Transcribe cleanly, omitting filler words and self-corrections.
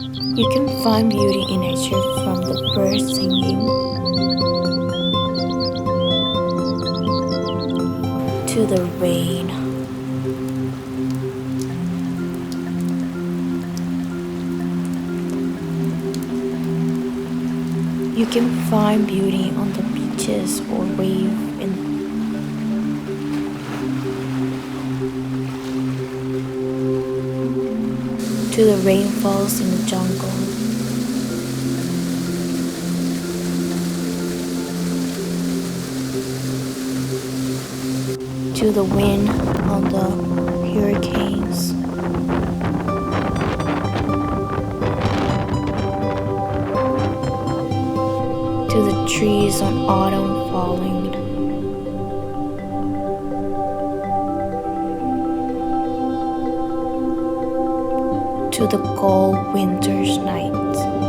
You can find beauty in nature from the birds singing to the rain. You can find beauty on the beaches or wave in to the rainfalls in the jungle. To the wind on the hurricanes. To the trees on autumn falling. To the cold winter's night.